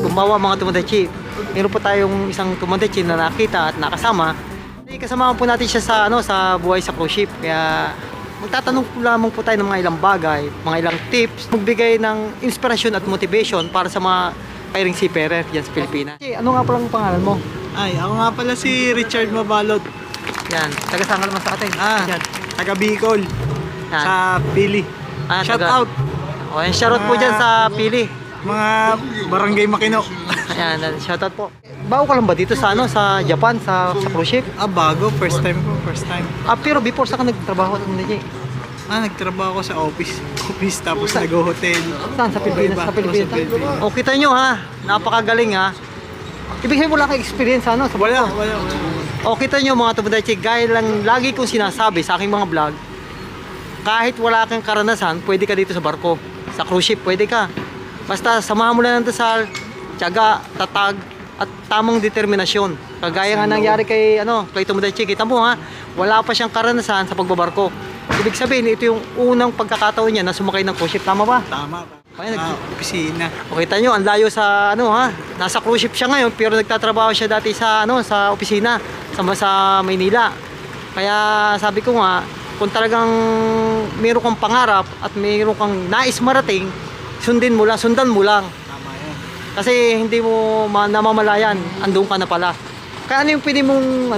Gumawa mga Tomodachi. Meron po tayong isang Tomodachi na nakita at nakasama. Kasama po natin siya sa sa buhay sa cruise ship. Kaya magtatanong po lamang po tayo ng mga ilang bagay, mga ilang tips, magbigay ng inspirasyon at motivation para sa mga aspiring seafarer diyan sa Pilipinas. Ano nga palang pangalan mo? Ay, ako nga pala si Richard Mabalot. Yan, taga saan ka naman sa atin? Yan. Taga Bicol. Yan. Sa Pili. Shout out. O, yan, shoutout po dyan sa Pili. Mga barangay Makino. Ayan, shoutout po. Bago ka lang ba dito sa sa Japan, sa cruise ship? Bago. First time ko. First time. Pero before saan ka nagtrabaho at hindi? Nagtrabaho ako sa office. Tapos nag-hotel. Saan? Sa Pilipinas? Sa Pilipinas? O, kita nyo ha. Napakagaling ha. Ibig sabihin wala kang experience sa Wala. O, kita nyo mga Tomodachi, gaya lang lagi kong sinasabi sa aking mga vlog, kahit wala kang karanasan, pwede ka dito sa barko. Sa cruise ship, pwede ka. Basta samahan mo lang ng dasal, tiyaga, tatag, at tamang determinasyon. Kagaya nga nangyari kay Tomodachi, kita mo ha, wala pa siyang karanasan sa pagbabarko. Ibig sabihin, ito yung unang pagkakataon niya na sumakay ng cruise ship, tama ba? Tama pa. Ayan, Opisina. O kita nyo, ang layo sa nasa cruise ship siya ngayon, pero nagtatrabaho siya dati sa sa opisina sa Maynila. Kaya sabi ko nga, kung talagang meron kang pangarap at meron kang nais marating, sundan mo lang. Tama yan. Kasi hindi mo namamalayan, andun ka na pala. Kaya ano yung pwede mong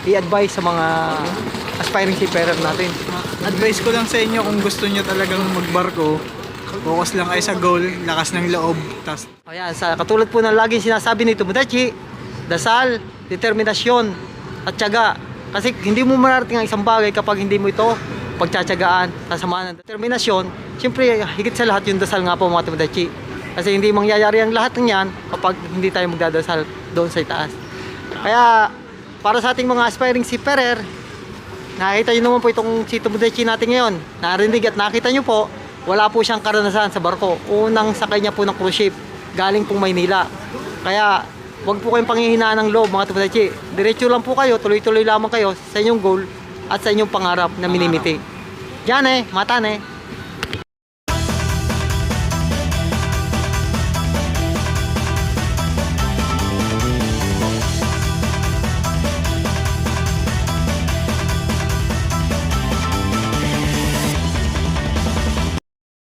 i-advise sa mga aspiring seafarer natin? Advice ko lang sa inyo, kung gusto nyo talagang magbarko, focus lang kayo sa goal, lakas ng loob. Ayan, katulad po ng laging sinasabi ni Tomodachi, dasal, determinasyon, at tiyaga. Kasi hindi mo mararating ang isang bagay kapag hindi mo ito pagtsatsagaan, sasamahan ng determinasyon. Siyempre, higit sa lahat yung dasal nga po mga Tomodachi. Kasi hindi mangyayari ang lahat ng yan kapag hindi tayo magdadasal doon sa itaas. Kaya, para sa ating mga aspiring seafarer, nakita nyo naman po itong si Tomodachi natin ngayon. Narinig at nakita nyo po, wala po siyang karanasan sa barko. Unang sakay niya po ng cruise ship, galing pong Maynila. Kaya, wag po kayong panghihinaan ng loob mga Tomodachi. Diretso lang po kayo, tuloy-tuloy lamang kayo sa inyong goal at sa inyong pangarap na minimiti. Yan mata